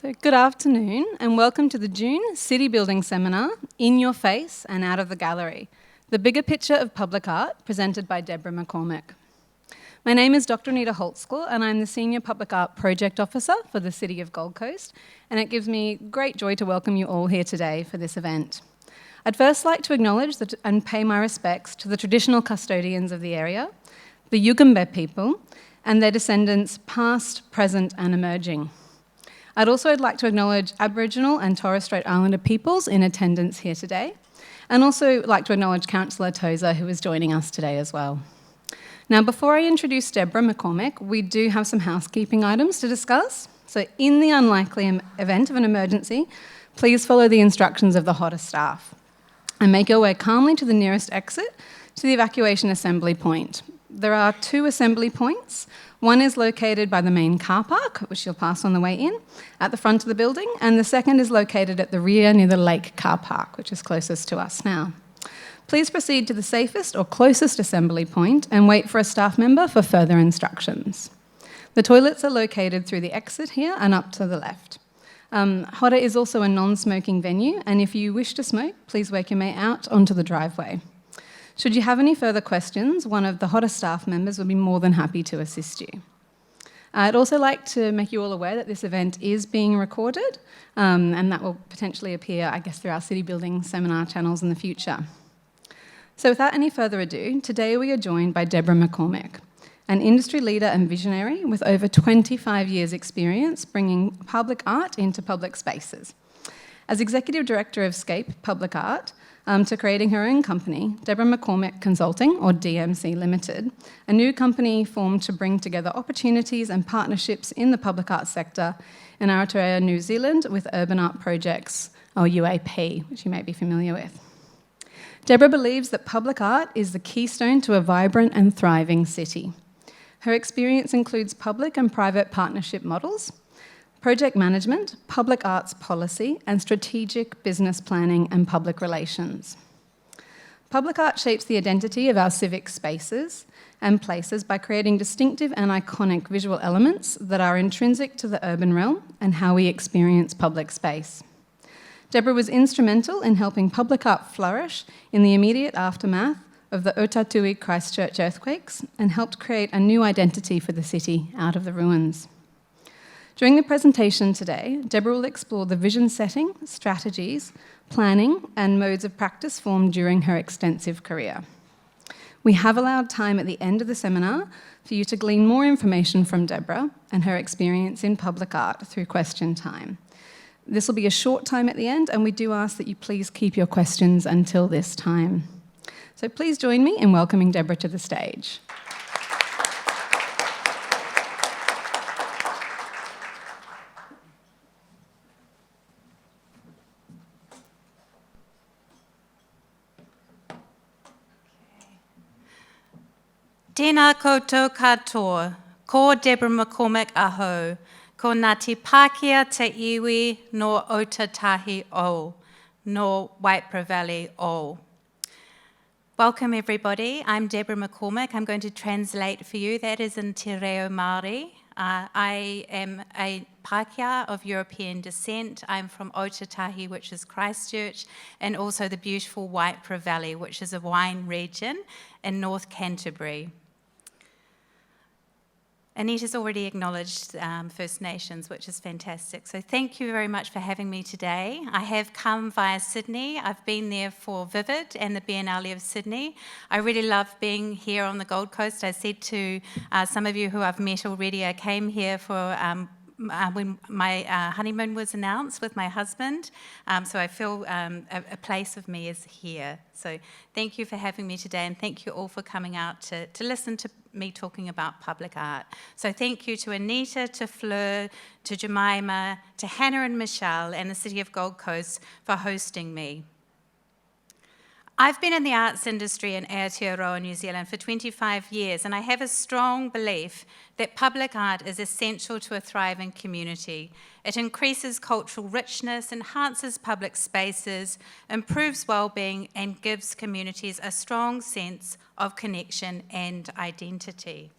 Good afternoon and welcome to the June City Building Seminar, In Your Face and Out of the Gallery, the bigger picture of public art, presented by Deborah McCormack. My name is Dr. Anita Holtzclaw and I'm the Senior Public Art Project Officer for the City of Gold Coast, and it gives me great joy to welcome you all here today for this event. I'd first like to acknowledge and pay my respects to the traditional custodians of the area, the Yugambeh people, and their descendants past, present and emerging. I'd also like to acknowledge Aboriginal and Torres Strait Islander peoples in attendance here today, and also like to acknowledge Councillor Tozer, who is joining us today as well. Now, before I introduce Deborah McCormack, we do have some housekeeping items to discuss. So in the unlikely event of an emergency, please follow the instructions of the HOTA staff and make your way calmly to the nearest exit to the evacuation assembly point. There are 2 assembly points. One is located by the main car park, which you'll pass on the way in, at the front of the building, and the second is located at the rear near the lake car park, which is closest to us now. Please proceed to the safest or closest assembly point and wait for a staff member for further instructions. The toilets are located through the exit here and up to the left. HOTA is also a non-smoking venue, and if you wish to smoke, please work your way out onto the driveway. Should you have any further questions, one of the HOTA staff members will be more than happy to assist you. I'd also like to make you all aware that this event is being recorded, and that will potentially appear, I guess, through our City Building seminar channels in the future. So without any further ado, today we are joined by Deborah McCormack, an industry leader and visionary with over 25 years' experience bringing public art into public spaces. As Executive Director of Scape Public Art, to creating her own company, Deborah McCormack Consulting, or DMC Limited, a new company formed to bring together opportunities and partnerships in the public art sector in Aotearoa, New Zealand, with Urban Art Projects, or UAP, which you may be familiar with. Deborah believes that public art is the keystone to a vibrant and thriving city. Her experience includes public and private partnership models, project management, public arts policy, and strategic business planning and public relations. Public art shapes the identity of our civic spaces and places by creating distinctive and iconic visual elements that are intrinsic to the urban realm and how we experience public space. Deborah was instrumental in helping public art flourish in the immediate aftermath of the Otatui Christchurch earthquakes and helped create a new identity for the city out of the ruins. During the presentation today, Deborah will explore the vision setting, strategies, planning, and modes of practice formed during her extensive career. We have allowed time at the end of the seminar for you to glean more information from Deborah and her experience in public art through question time. This will be a short time at the end, and we do ask that you please keep your questions until this time. So please join me in welcoming Deborah to the stage. Tēnā koutou katoa, ko Deborah McCormack aho, ko Ngāti Pākehā te iwi no Otatahi o, no Waipara Valley o. Welcome everybody, I'm Deborah McCormack. I'm going to translate for you, that is in Te Reo Māori. I am a Pākehā of European descent. I'm from Otatahi, which is Christchurch, and also the beautiful Waipara Valley, which is a wine region in North Canterbury. Anita's already acknowledged First Nations, which is fantastic. So thank you very much for having me today. I have come via Sydney. I've been there for Vivid and the Biennale of Sydney. I really love being here on the Gold Coast. I said to some of you who I've met already, I came here for when my honeymoon was announced with my husband. So I feel a place of me is here. So thank you for having me today, and thank you all for coming out to listen to me talking about public art. So thank you to Anita, to Fleur, to Jemima, to Hannah and Michelle, and the City of Gold Coast for hosting me. I've been in the arts industry in Aotearoa, New Zealand for 25 years, and I have a strong belief that public art is essential to a thriving community. It increases cultural richness, enhances public spaces, improves well-being, and gives communities a strong sense of connection and identity.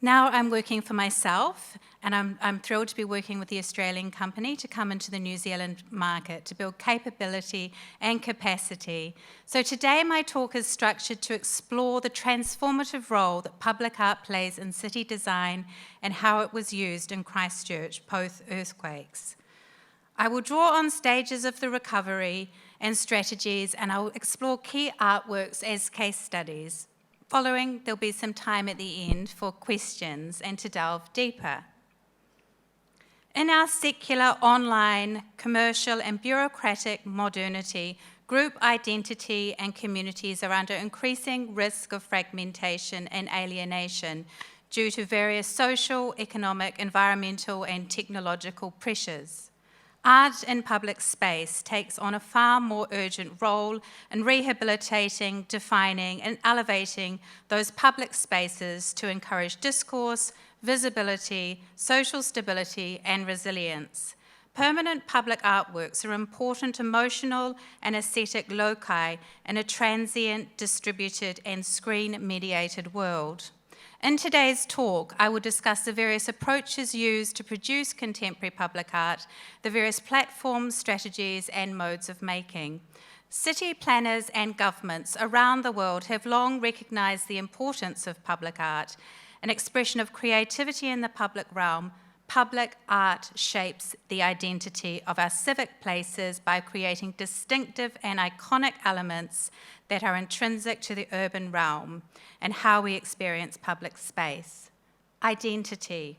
Now I'm working for myself. And I'm thrilled to be working with the Australian company to come into the New Zealand market to build capability and capacity. So today my talk is structured to explore the transformative role that public art plays in city design and how it was used in Christchurch post-earthquakes. I will draw on stages of the recovery and strategies, and I will explore key artworks as case studies. Following, there'll be some time at the end for questions and to delve deeper. In our secular, online, commercial and bureaucratic modernity, group identity and communities are under increasing risk of fragmentation and alienation due to various social, economic, environmental and technological pressures. Art in public space takes on a far more urgent role in rehabilitating, defining and elevating those public spaces to encourage discourse, visibility, social stability and resilience. Permanent public artworks are important emotional and aesthetic loci in a transient, distributed and screen-mediated world. In today's talk, I will discuss the various approaches used to produce contemporary public art, the various platforms, strategies and modes of making. City planners and governments around the world have long recognised the importance of public art. An expression of creativity in the public realm, public art shapes the identity of our civic places by creating distinctive and iconic elements that are intrinsic to the urban realm and how we experience public space. Identity.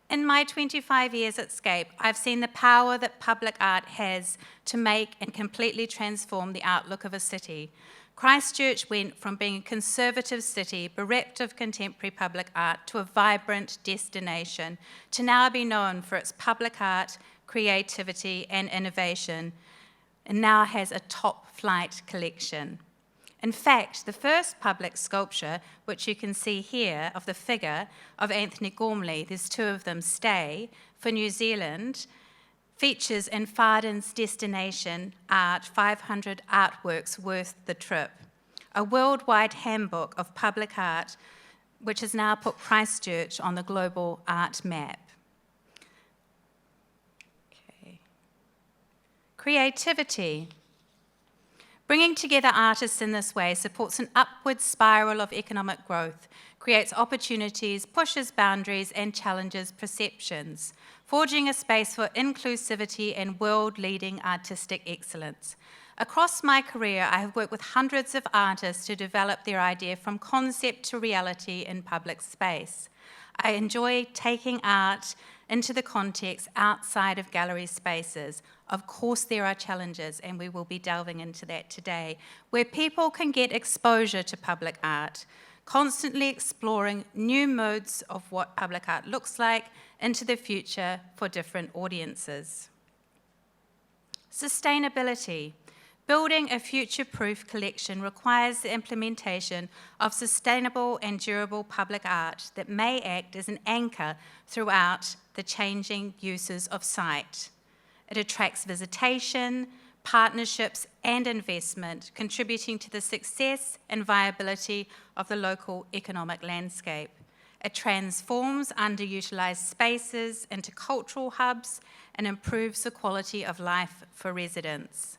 In my 25 years at Scape, I've seen the power that public art has to make and completely transform the outlook of a city. Christchurch went from being a conservative city bereft of contemporary public art to a vibrant destination, to now be known for its public art, creativity and innovation, and now has a top-flight collection. In fact, the first public sculpture, which you can see here, of the figure of Anthony Gormley, there's two of them, Stay, for New Zealand, features in Farden's Destination Art 500 Artworks Worth the Trip, a worldwide handbook of public art which has now put Christchurch on the global art map. Okay. Creativity. Bringing together artists in this way supports an upward spiral of economic growth, creates opportunities, pushes boundaries, and challenges perceptions, forging a space for inclusivity and world-leading artistic excellence. Across my career, I have worked with hundreds of artists to develop their idea from concept to reality in public space. I enjoy taking art into the context outside of gallery spaces. Of course, there are challenges, and we will be delving into that today, where people can get exposure to public art, constantly exploring new modes of what public art looks like into the future for different audiences. Sustainability. Building a future-proof collection requires the implementation of sustainable and durable public art that may act as an anchor throughout the changing uses of site. It attracts visitation, partnerships and investment, contributing to the success and viability of the local economic landscape. It transforms underutilised spaces into cultural hubs and improves the quality of life for residents.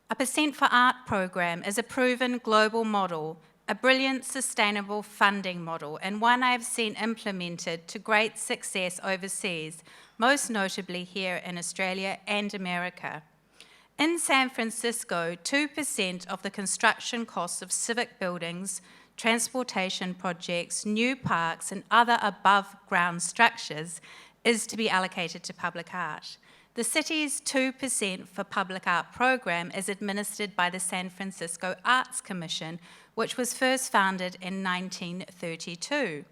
A Percent for Art program is a proven global model, a brilliant sustainable funding model, and one I've seen implemented to great success overseas, most notably here in Australia and America. In San Francisco, 2% of the construction costs of civic buildings, transportation projects, new parks, and other above-ground structures is to be allocated to public art. The city's 2% for Public Art program is administered by the San Francisco Arts Commission, which was first founded in 1932.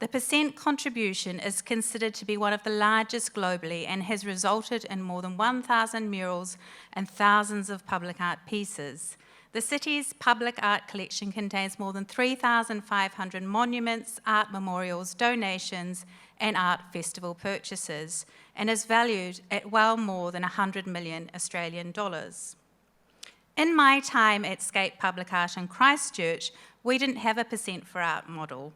The percent contribution is considered to be one of the largest globally and has resulted in more than 1,000 murals and thousands of public art pieces. The city's public art collection contains more than 3,500 monuments, art memorials, donations, and art festival purchases, and is valued at well more than 100 million Australian dollars. In my time at Scape Public Art in Christchurch, we didn't have a Percent for Art model,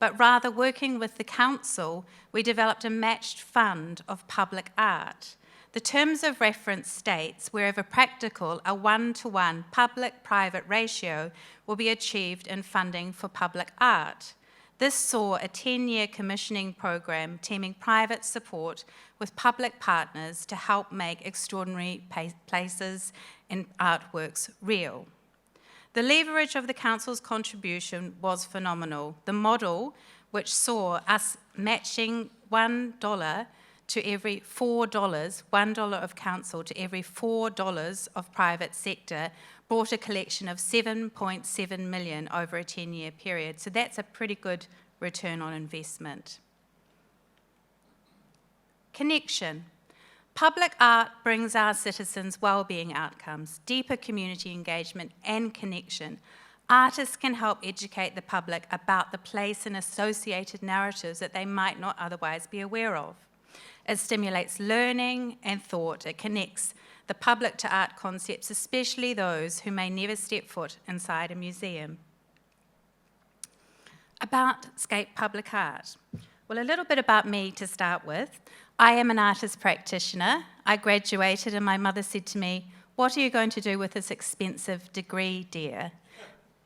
but rather working with the council, we developed a matched fund of public art. The terms of reference states, wherever practical, a 1-to-1 public-private ratio will be achieved in funding for public art. This saw a 10-year commissioning program teaming private support with public partners to help make extraordinary places and artworks real. The leverage of the council's contribution was phenomenal. The model, which saw us matching $1 to every $4, $1 of council to every $4 of private sector, brought a collection of $7.7 million over a 10-year period. So that's a pretty good return on investment. Connection. Public art brings our citizens well-being outcomes, deeper community engagement and connection. Artists can help educate the public about the place and associated narratives that they might not otherwise be aware of. It stimulates learning and thought. It connects the public to art concepts, especially those who may never step foot inside a museum. About Scape Public Art. Well, a little bit about me to start with. I am an artist practitioner. I graduated and my mother said to me, "What are you going to do with this expensive degree, dear?"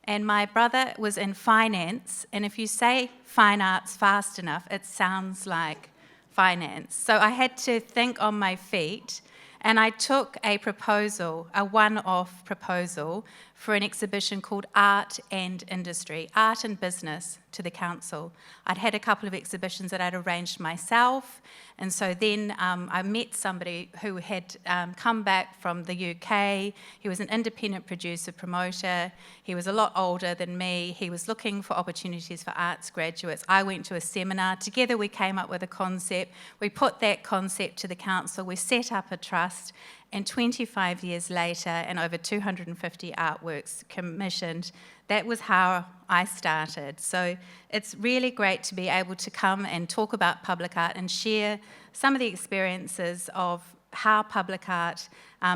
And my brother was in finance, and if you say fine arts fast enough, it sounds like finance. So I had to think on my feet, and I took a proposal, a one-off proposal, for an exhibition called Art and Industry, Art and Business, to the council. I'd had a couple of exhibitions that I'd arranged myself, and so then I met somebody who had come back from the UK. He was an independent producer, promoter. He was a lot older than me. He was looking for opportunities for arts graduates. I went to a seminar. Together we came up with a concept. We put that concept to the council. We set up a trust. And 25 years later, and over 250 artworks commissioned, that was how I started. So it's really great to be able to come and talk about public art and share some of the experiences of how public art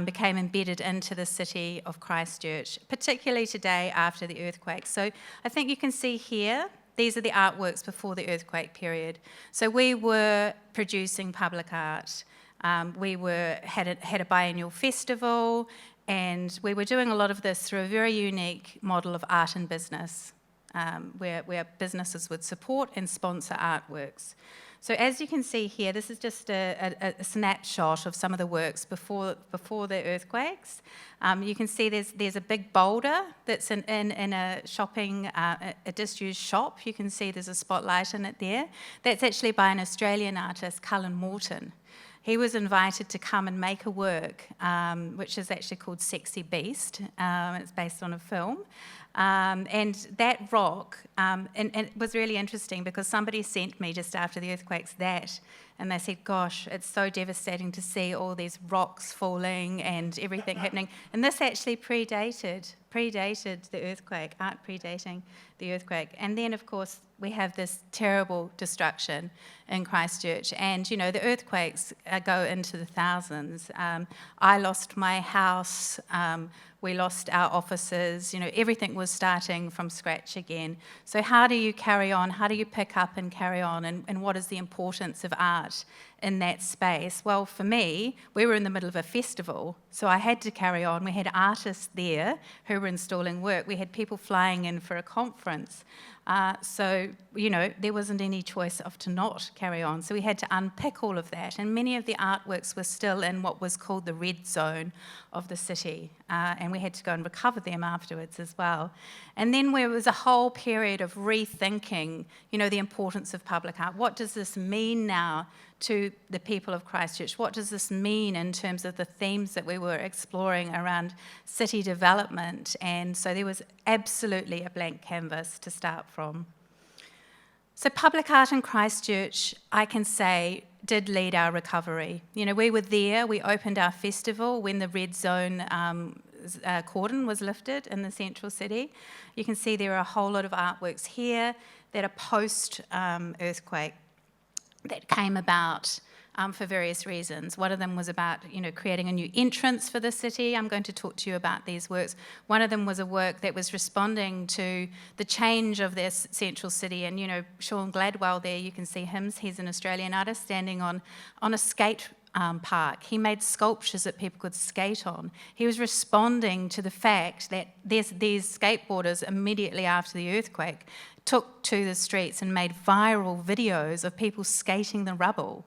became embedded into the city of Christchurch, particularly today after the earthquake. So I think you can see here, these are the artworks before the earthquake period. So we were producing public art. We had a biennial festival, and we were doing a lot of this through a very unique model of art and business, where businesses would support and sponsor artworks. So as you can see here, this is just a snapshot of some of the works before the earthquakes. You can see there's a big boulder that's in a shopping, a disused shop. You can see there's a spotlight in it there. That's actually by an Australian artist, Cullen Morton. He was invited to come and make a work, which is actually called Sexy Beast. It's based on a film. And that rock, and it was really interesting because somebody sent me just after the earthquakes and they said, "Gosh, it's so devastating to see all these rocks falling and everything happening." And this actually predated the earthquake, art predating the earthquake. And then, of course, we have this terrible destruction in Christchurch. And, you know, the earthquakes go into the thousands. I lost my house. We lost our offices. You know, everything was starting from scratch again. So how do you carry on? How do you pick up and carry on? And what is the importance of art in that space? Well, for me, we were in the middle of a festival, so I had to carry on. We had artists there who were installing work. We had people flying in for a conference. So, you know, there wasn't any choice of to not carry on. So we had to unpick all of that. And many of the artworks were still in what was called the red zone of the city. And we had to go and recover them afterwards as well. And then there was a whole period of rethinking, you know, the importance of public art. What does this mean now to the people of Christchurch? What does this mean in terms of the themes that we were exploring around city development? And so there was absolutely a blank canvas to start from. So public art in Christchurch, I can say, did lead our recovery. You know, we were there, we opened our festival when the red zone cordon was lifted in the central city. You can see there are a whole lot of artworks here that are post-earthquake that came about for various reasons. One of them was about, creating a new entrance for the city. I'm going to talk to you about these works. One of them was a work that was responding to the change of their central city. And, Sean Gladwell there, you can see him. He's an Australian artist standing on a skate park. He made sculptures that people could skate on. He was responding to the fact that these skateboarders, immediately after the earthquake, took to the streets and made viral videos of people skating the rubble.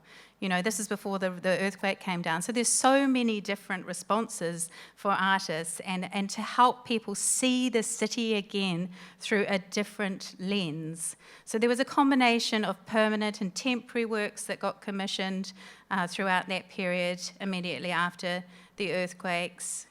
This is before the earthquake came down. So there's so many different responses for artists and to help people see the city again through a different lens. So there was a combination of permanent and temporary works that got commissioned throughout that period immediately after the earthquakes.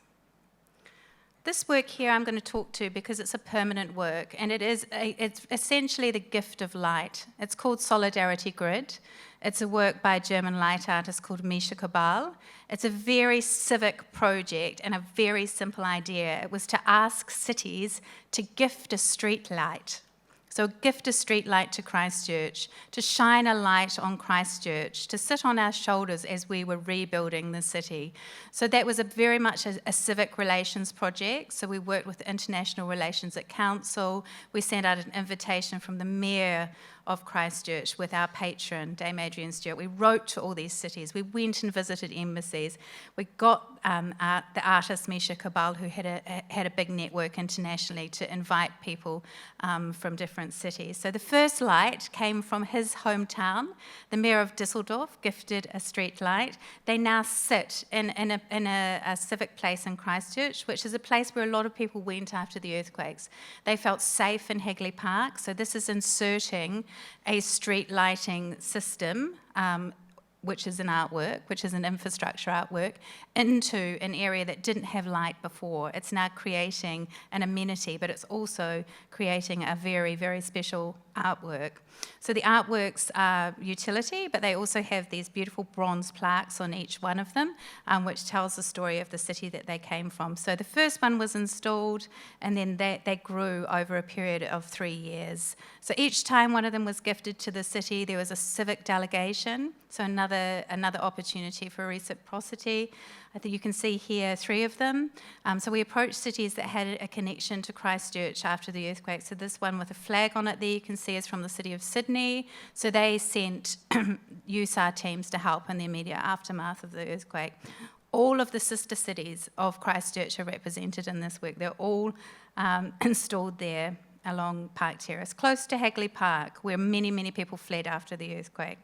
This work here I'm going to talk to because it's a permanent work, and it's essentially the gift of light. It's called Solidarity Grid. It's a work by a German light artist called Misha Kabal. It's a very civic project and a very simple idea. It was to ask cities to gift a street light. So gift a street light to Christchurch, to shine a light on Christchurch, to sit on our shoulders as we were rebuilding the city. So that was very much a civic relations project. So we worked with International Relations at Council. We sent out an invitation from the Mayor of Christchurch with our patron, Dame Adrienne Stewart. We wrote to all these cities. We went and visited embassies. We got the artist Misha Kabal, who had a big network internationally, to invite people from different cities. So the first light came from his hometown. The Mayor of Düsseldorf gifted a street light. They now sit in a civic place in Christchurch, which is a place where a lot of people went after the earthquakes. They felt safe in Hagley Park. So this is inserting a street lighting system, which is an artwork, which is an infrastructure artwork, into an area that didn't have light before. It's now creating an amenity, but it's also creating a very, very special artwork. So the artworks are utility, but they also have these beautiful bronze plaques on each one of them, which tells the story of the city that they came from. So the first one was installed, and then they grew over a period of 3 years. So each time one of them was gifted to the city, there was a civic delegation, so another opportunity for reciprocity. I think you can see here 3 of them. So we approached cities that had a connection to Christchurch after the earthquake. So this one with a flag on it there you can see is from the city of Sydney. So they sent USAR teams to help in the immediate aftermath of the earthquake. All of the sister cities of Christchurch are represented in this work. They're all installed there along Park Terrace, close to Hagley Park, where many, many people fled after the earthquake.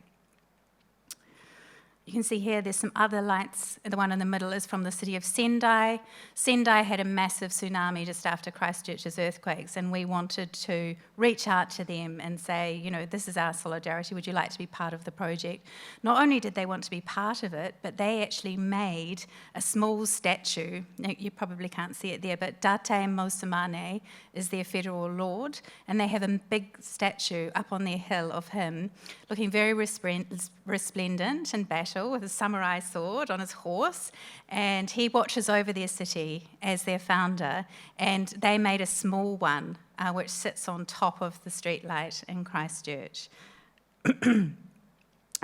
You can see here there's some other lights. The one in the middle is from the city of Sendai. Sendai had a massive tsunami just after Christchurch's earthquakes, and we wanted to reach out to them and say, this is our solidarity. Would you like to be part of the project? Not only did they want to be part of it, but they actually made a small statue. Now, you probably can't see it there, but Date Mosimane is their federal lord, and they have a big statue up on their hill of him, looking very resplendent in battle, with a samurai sword on his horse, and he watches over their city as their founder, and they made a small one which sits on top of the streetlight in Christchurch.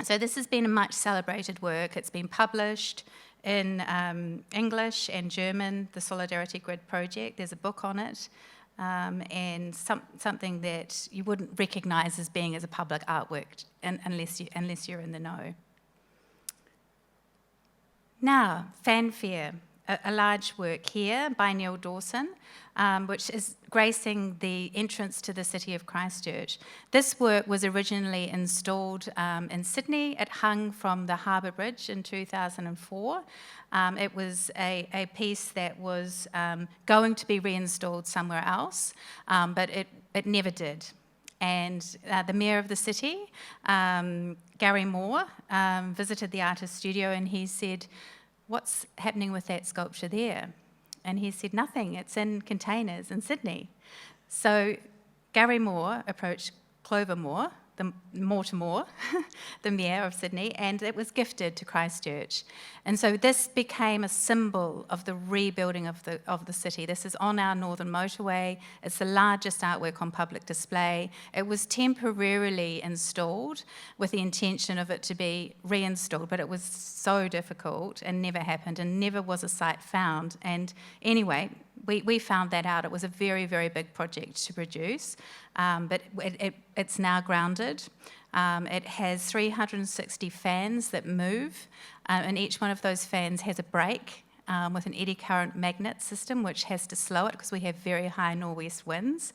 So this has been a much celebrated work. It's been published in English and German, the Solidarity Grid project. There's a book on it. And something that you wouldn't recognise as being as a public artwork unless you're in the know. Now, Fanfare, a large work here by Neil Dawson, which is gracing the entrance to the city of Christchurch. This work was originally installed in Sydney. It hung from the Harbour Bridge in 2004. It was a piece that was going to be reinstalled somewhere else, but it never did. And the mayor of the city, Gary Moore, visited the artist's studio, and he said, "What's happening with that sculpture there?" And he said, "Nothing, it's in containers in Sydney." So Gary Moore approached Clover Moore, Mortimer, the Mayor of Sydney, and it was gifted to Christchurch. And so this became a symbol of the rebuilding of the city. This is on our northern motorway. It's the largest artwork on public display. It was temporarily installed with the intention of it to be reinstalled, but it was so difficult and never happened, and never was a site found. And anyway, we found that out. It was a very, very big project to produce, but it's now grounded. It has 360 fans that move, and each one of those fans has a brake with an eddy current magnet system, which has to slow it because we have very high nor'west winds.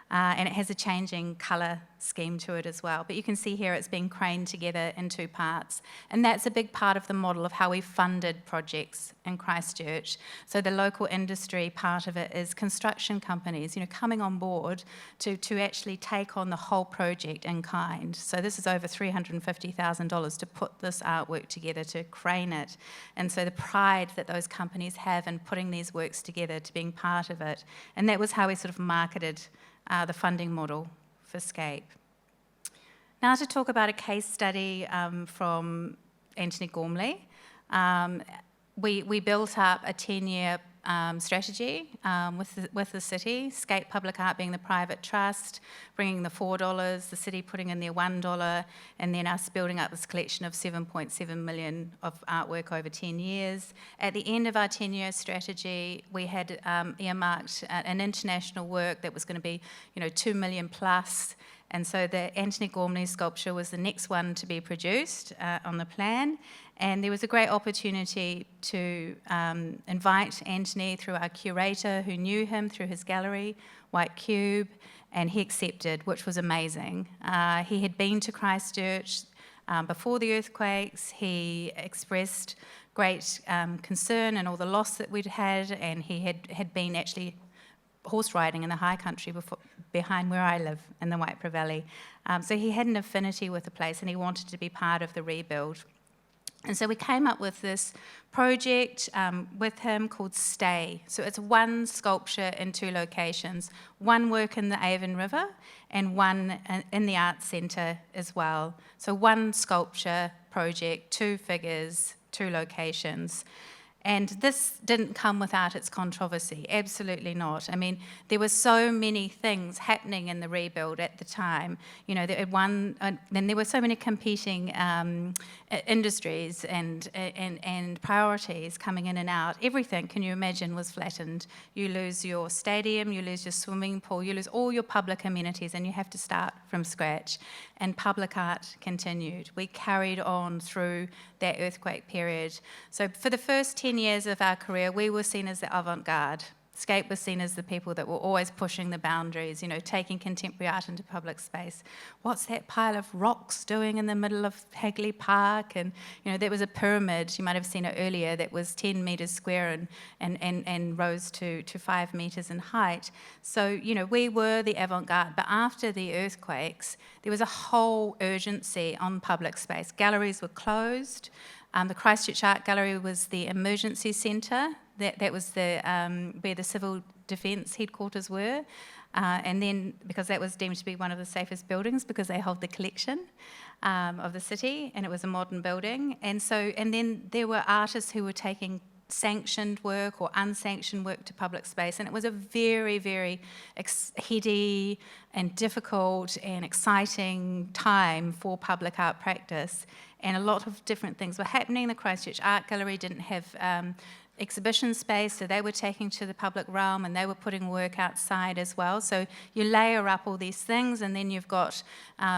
And it has a changing colour scheme to it as well. But you can see here it's being craned together in two parts. And that's a big part of the model of how we funded projects in Christchurch. So the local industry part of it is construction companies, coming on board to actually take on the whole project in kind. So this is over $350,000 to put this artwork together, to crane it. And so the pride that those companies have in putting these works together, to being part of it. And that was how we sort of marketed the funding model for Scape. Now to talk about a case study from Anthony Gormley. We built up a 10-year strategy with the city, Scape Public Art being the private trust, bringing the $4, the city putting in their $1, and then us building up this collection of $7.7 million of artwork over 10 years. At the end of our 10-year strategy, we had earmarked an international work that was going to be, $2 million plus. And so the Anthony Gormley sculpture was the next one to be produced on the plan. And there was a great opportunity to invite Anthony through our curator who knew him through his gallery, White Cube, and he accepted, which was amazing. He had been to Christchurch before the earthquakes. He expressed great concern and all the loss that we'd had, and he had been actually horse riding in the high country behind where I live in the Waipara Valley. So he had an affinity with the place and he wanted to be part of the rebuild. And so we came up with this project with him called Stay. So it's one sculpture in two locations, one work in the Avon River and one in the Arts Centre as well. So one sculpture project, two figures, two locations. And this didn't come without its controversy, absolutely not. I mean, there were so many things happening in the rebuild at the time. Then there were so many competing industries and priorities coming in and out. Everything, can you imagine, was flattened. You lose your stadium, you lose your swimming pool, you lose all your public amenities, and you have to start from scratch. And public art continued. We carried on through that earthquake period. So for the first 10 years of our career, we were seen as the avant-garde. Scape was seen as the people that were always pushing the boundaries, taking contemporary art into public space. What's that pile of rocks doing in the middle of Hagley Park? And, there was a pyramid, you might have seen it earlier, that was 10 metres square and rose to 5 metres in height. So, we were the avant-garde. But after the earthquakes, there was a whole urgency on public space. Galleries were closed. The Christchurch Art Gallery was the emergency centre. That was where the civil defence headquarters were. And then, because that was deemed to be one of the safest buildings because they hold the collection of the city, and it was a modern building. And then there were artists who were taking sanctioned work or unsanctioned work to public space, and it was a very, very heady and difficult and exciting time for public art practice, and a lot of different things were happening. The Christchurch Art Gallery didn't have exhibition space, so they were taking to the public realm and they were putting work outside as well. So you layer up all these things, and then you've got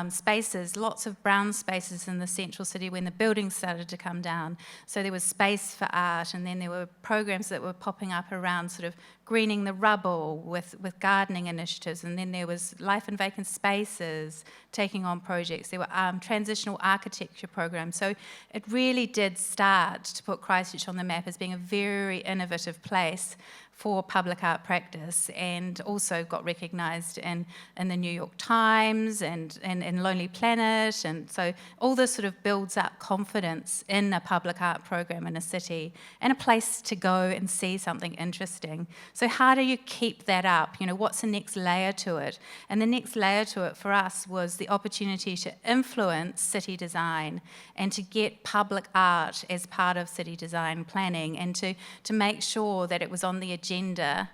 spaces, lots of brown spaces in the central city when the buildings started to come down. So there was space for art, and then there were programs that were popping up around sort of greening the rubble with gardening initiatives, and then there was life in vacant spaces, taking on projects. There were transitional architecture programs. So it really did start to put Christchurch on the map as being a very innovative place for public art practice, and also got recognised in the New York Times and Lonely Planet, and so all this sort of builds up confidence in a public art program in a city and a place to go and see something interesting. So how do you keep that up? You know, what's the next layer to it? And the next layer to it for us was the opportunity to influence city design and to get public art as part of city design planning, and to make sure that it was on the agenda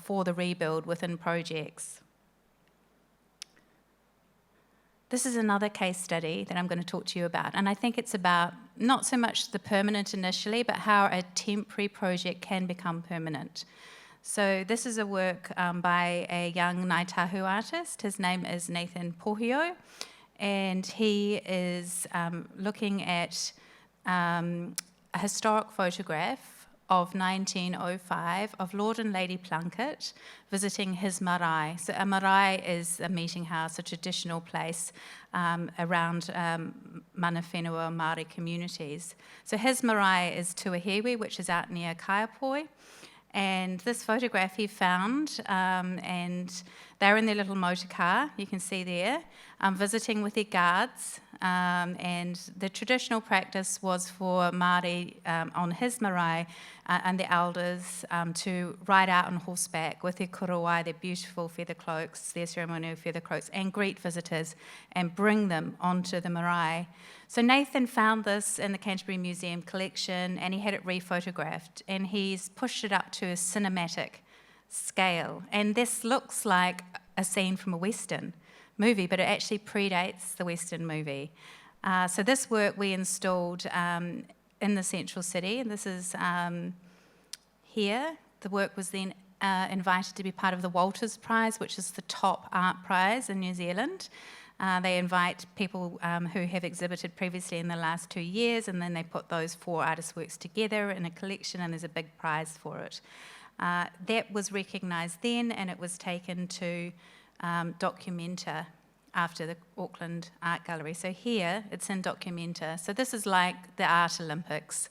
for the rebuild within projects. This is another case study that I'm going to talk to you about, and I think it's about not so much the permanent initially, but how a temporary project can become permanent. So this is a work by a young Ngāi Tahu artist. His name is Nathan Pohio, and he is looking at a historic photograph of 1905 of Lord and Lady Plunket visiting his marae. So a marae is a meeting house, a traditional place around mana whenua Māori communities. So his marae is Tuahiwi, which is out near Kaiapoi. And this photograph he found, and they're in their little motor car, you can see there, visiting with their guards. And the traditional practice was for Māori on his marae and the elders to ride out on horseback with their korowai, their beautiful feather cloaks, their ceremonial feather cloaks, and greet visitors and bring them onto the marae. So Nathan found this in the Canterbury Museum collection, and he had it rephotographed, and he's pushed it up to a cinematic scale. And this looks like a scene from a Western movie, but it actually predates the Western movie. So this work we installed in the central city, and this is here. The work was then invited to be part of the Walters Prize, which is the top art prize in New Zealand. They invite people who have exhibited previously in the last 2 years, and then they put those 4 artist works together in a collection, and there's a big prize for it. That was recognised then, and it was taken to Documenta after the Auckland Art Gallery. So here, it's in Documenta. So this is like the Art Olympics,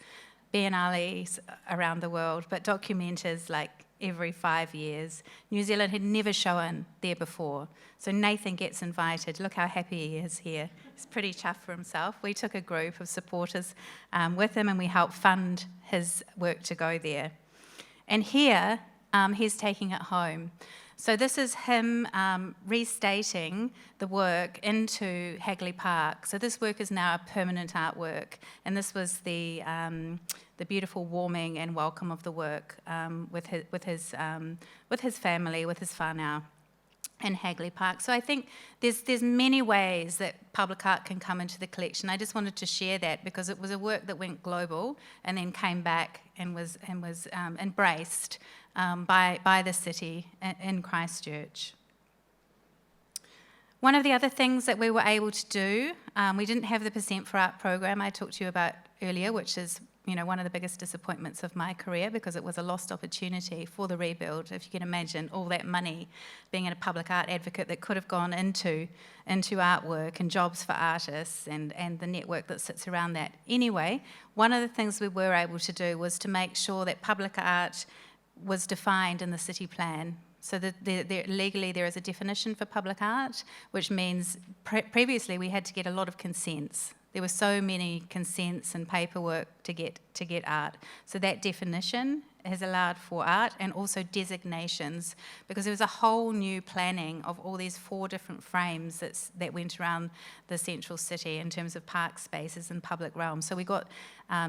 Biennales around the world, but Documenta is like every 5 years. New Zealand had never shown there before. So Nathan gets invited. Look how happy he is here. He's pretty chuffed for himself. We took a group of supporters with him, and we helped fund his work to go there. And here, he's taking it home. So this is him restating the work into Hagley Park. So this work is now a permanent artwork, and this was the beautiful warming and welcome of the work with his family, with his whānau in Hagley Park. So I think there's many ways that public art can come into the collection. I just wanted to share that because it was a work that went global and then came back and was embraced by the city in Christchurch. One of the other things that we were able to do, we didn't have the Percent for Art program I talked to you about earlier, which is one of the biggest disappointments of my career because it was a lost opportunity for the rebuild. If you can imagine all that money being a public art advocate that could have gone into artwork and jobs for artists and the network that sits around that. Anyway, one of the things we were able to do was to make sure that public art was defined in the city plan. So that legally there is a definition for public art, which means previously we had to get a lot of consents. There were so many consents and paperwork to get art. So that definition has allowed for art and also designations, because there was a whole new planning of all these 4 different frames that went around the central city in terms of park spaces and public realms. So we got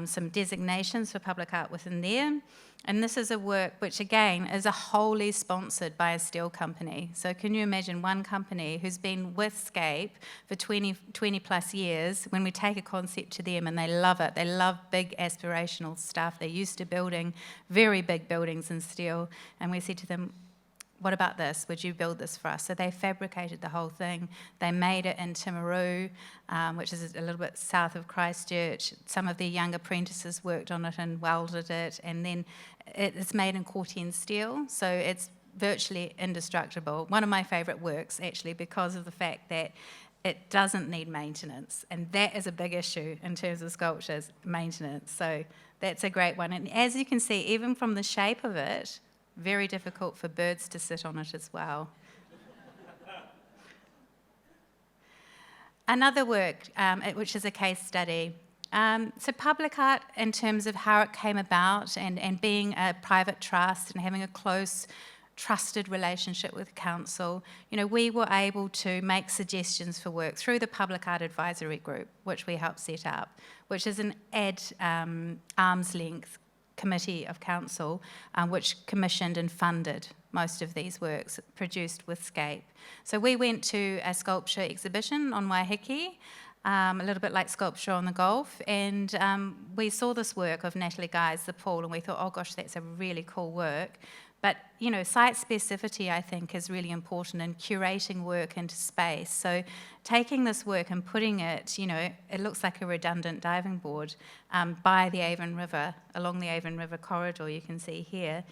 some designations for public art within there. And this is a work which, again, is a wholly sponsored by a steel company. So can you imagine one company who's been with Scape for 20 plus years, when we take a concept to them and they love it, they love big aspirational stuff, they're used to building very big buildings in steel, and we said to them, what about this? Would you build this for us? So they fabricated the whole thing. They made it in Timaru, which is a little bit south of Christchurch. Some of their young apprentices worked on it and welded it. And then it's made in Corten steel, so it's virtually indestructible. One of my favourite works, actually, because of the fact that it doesn't need maintenance. And that is a big issue in terms of sculptures, maintenance. So that's a great one. And as you can see, even from the shape of it, very difficult for birds to sit on it as well. Another work, which is a case study. So public art, in terms of how it came about and being a private trust and having a close, trusted relationship with council, we were able to make suggestions for work through the Public Art Advisory Group, which we helped set up, which is an arm's length committee of council, which commissioned and funded most of these works produced with Scape. So we went to a sculpture exhibition on Waiheke, a little bit like Sculpture on the Gulf, and we saw this work of Natalie Guy's The Pool, and we thought, oh gosh, that's a really cool work. But, site specificity, I think, is really important in curating work into space. So taking this work and putting it, it looks like a redundant diving board by the Avon River, along the Avon River corridor you can see here,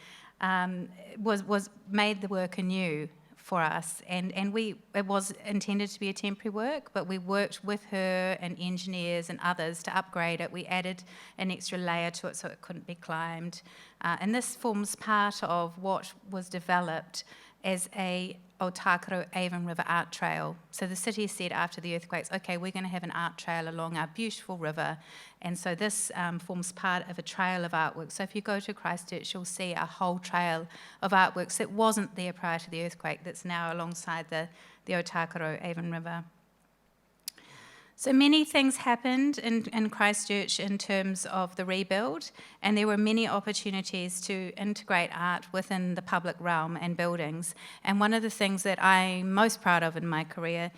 was made the work anew for us. And it was intended to be a temporary work, but we worked with her and engineers and others to upgrade it. We added an extra layer to it so it couldn't be climbed. And this forms part of what was developed as a Otakaro Avon River art trail. So the city said after the earthquakes, okay, we're going to have an art trail along our beautiful river. And so this forms part of a trail of artwork. So if you go to Christchurch, you'll see a whole trail of artworks that wasn't there prior to the earthquake, that's now alongside the Otakaro Avon River. So many things happened in Christchurch in terms of the rebuild, and there were many opportunities to integrate art within the public realm and buildings. And one of the things that I'm most proud of in my career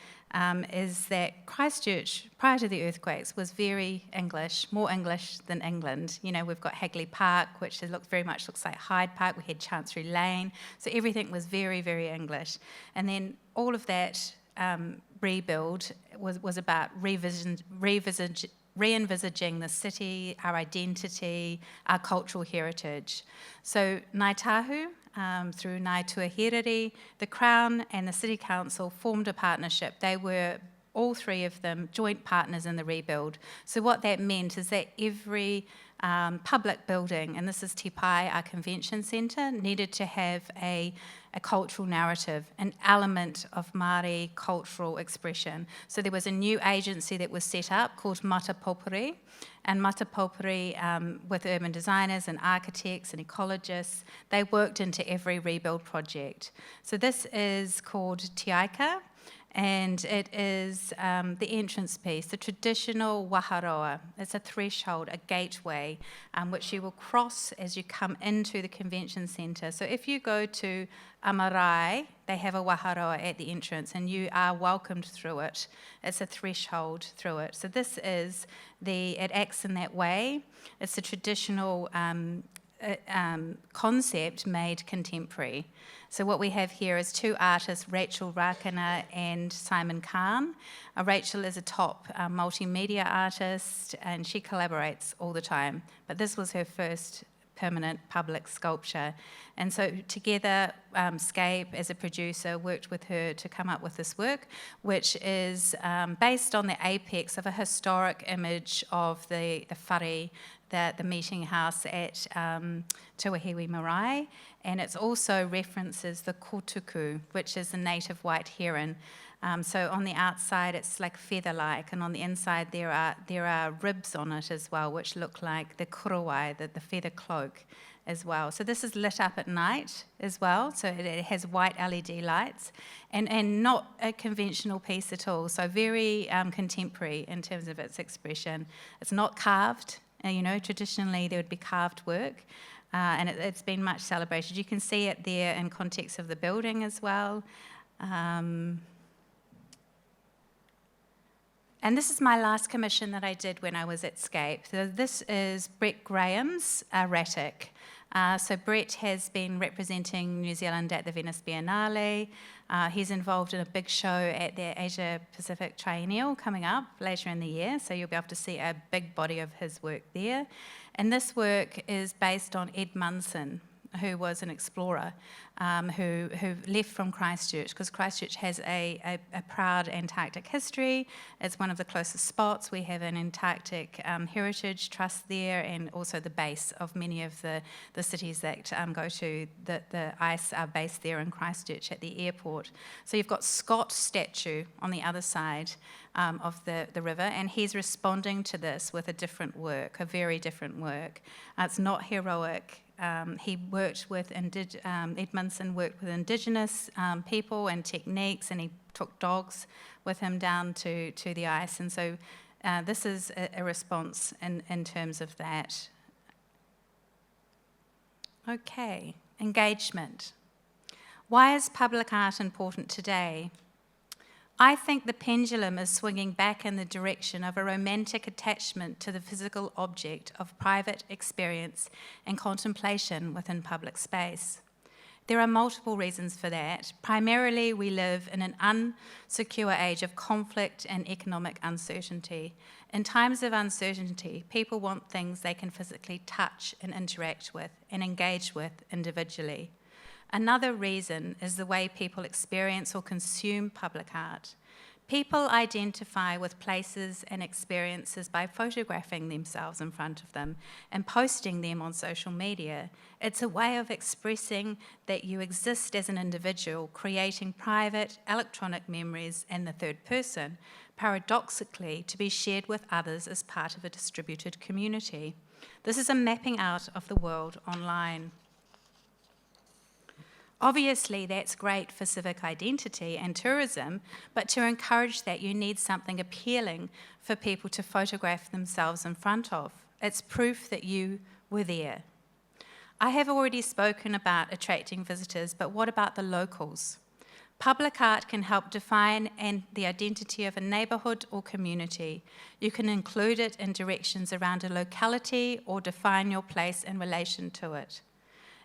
is that Christchurch, prior to the earthquakes, was very English, more English than England. We've got Hagley Park, which very much looks like Hyde Park. We had Chancery Lane. So everything was very, very English. And then all of that rebuild was about re-envisaging the city, our identity, our cultural heritage. So Ngāi Tahu, through Ngāi Tuahiriri, the Crown and the City Council formed a partnership. They were, all three of them, joint partners in the rebuild. So what that meant is that every public building, and this is Te Pai, our convention centre, needed to have a cultural narrative, an element of Māori cultural expression. So there was a new agency that was set up called Mata Popuri, and Mata Popuri, with urban designers and architects and ecologists, they worked into every rebuild project. So this is called Te Aika, and it is the entrance piece, the traditional waharoa. It's a threshold, a gateway, which you will cross as you come into the convention centre. So if you go to Amarai, they have a waharoa at the entrance, and you are welcomed through it. It's a threshold through it. So this is it acts in that way. It's a traditional concept made contemporary. So what we have here is two artists, Rachel Rakana and Simon Kahn. Rachel is a top multimedia artist, and she collaborates all the time. But this was her first permanent public sculpture. And so together, Scape, as a producer, worked with her to come up with this work, which is based on the apex of a historic image of the whare, the meeting house at Tuahiwi Marae, and it also references the kotuku, which is the native white heron. So on the outside it's like feather-like, and on the inside there are ribs on it as well, which look like the kurawai, the feather cloak as well. So this is lit up at night as well, so it has white LED lights, and not a conventional piece at all, so very contemporary in terms of its expression. It's not carved. Traditionally there would be carved work, and it's been much celebrated. You can see it there in context of the building as well. And this is my last commission that I did when I was at Scape. So this is Brett Graham's Erratic. So Brett has been representing New Zealand at the Venice Biennale. He's involved in a big show at the Asia Pacific Triennial coming up later in the year, so you'll be able to see a big body of his work there. And this work is based on Ed Munson, who was an explorer. who left from Christchurch, because Christchurch has a proud Antarctic history. It's one of the closest spots. We have an Antarctic Heritage Trust there, and also the base of many of the cities that go to the ice are based there in Christchurch at the airport. So you've got Scott's statue on the other side of the river, and he's responding to this with a different work, a very different work. It's not heroic. He worked with, Edmundson worked with Indigenous people and techniques, and he took dogs with him down to the ice. And so this is a response in terms of that. Okay, engagement. Why is public art important today? I think the pendulum is swinging back in the direction of a romantic attachment to the physical object of private experience and contemplation within public space. There are multiple reasons for that. Primarily, we live in an unsecure age of conflict and economic uncertainty. In times of uncertainty, people want things they can physically touch and interact with and engage with individually. Another reason is the way people experience or consume public art. People identify with places and experiences by photographing themselves in front of them and posting them on social media. It's a way of expressing that you exist as an individual, creating private electronic memories in the third person, paradoxically to be shared with others as part of a distributed community. This is a mapping out of the world online. Obviously, that's great for civic identity and tourism, but to encourage that, you need something appealing for people to photograph themselves in front of. It's proof that you were there. I have already spoken about attracting visitors, but what about the locals? Public art can help define the identity of a neighbourhood or community. You can include it in directions around a locality or define your place in relation to it.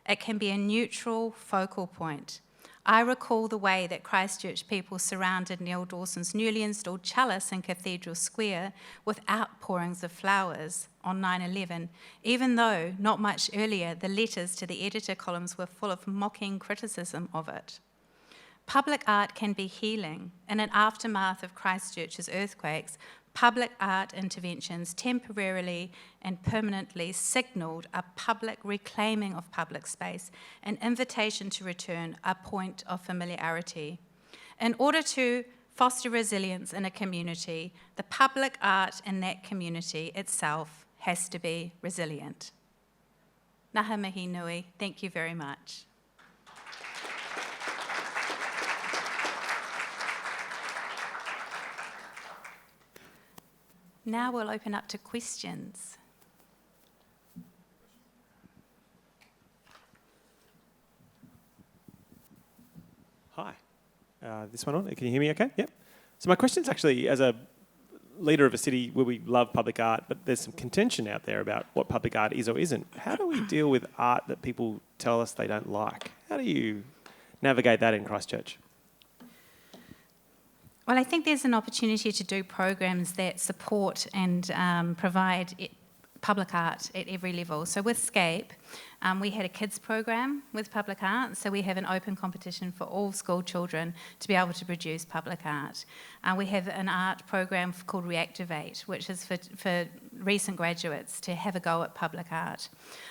It can be a neutral focal point. I recall the way that Christchurch people surrounded Neil Dawson's newly installed chalice in Cathedral Square with outpourings of flowers on 9/11, even though not much earlier the letters to the editor columns were full of mocking criticism of it. Public art can be healing. In an aftermath of Christchurch's earthquakes, public art interventions temporarily and permanently signalled a public reclaiming of public space, an invitation to return, a point of familiarity. In order to foster resilience in a community, the public art in that community itself has to be resilient. Ngā mihi nui, thank you very much. Now we'll open up to questions. Hi. This one on? Can you hear me okay? Yep. So my question's actually, as a leader of a city where we love public art, but there's some contention out there about what public art is or isn't. How do we deal with art that people tell us they don't like? How do you navigate that in Christchurch? Well, I think there's an opportunity to do programs that support and provide public art at every level. So with Scape, we had a kids program with public art, so we have an open competition for all school children to be able to produce public art. We have an art program called Reactivate, which is for recent graduates to have a go at public art.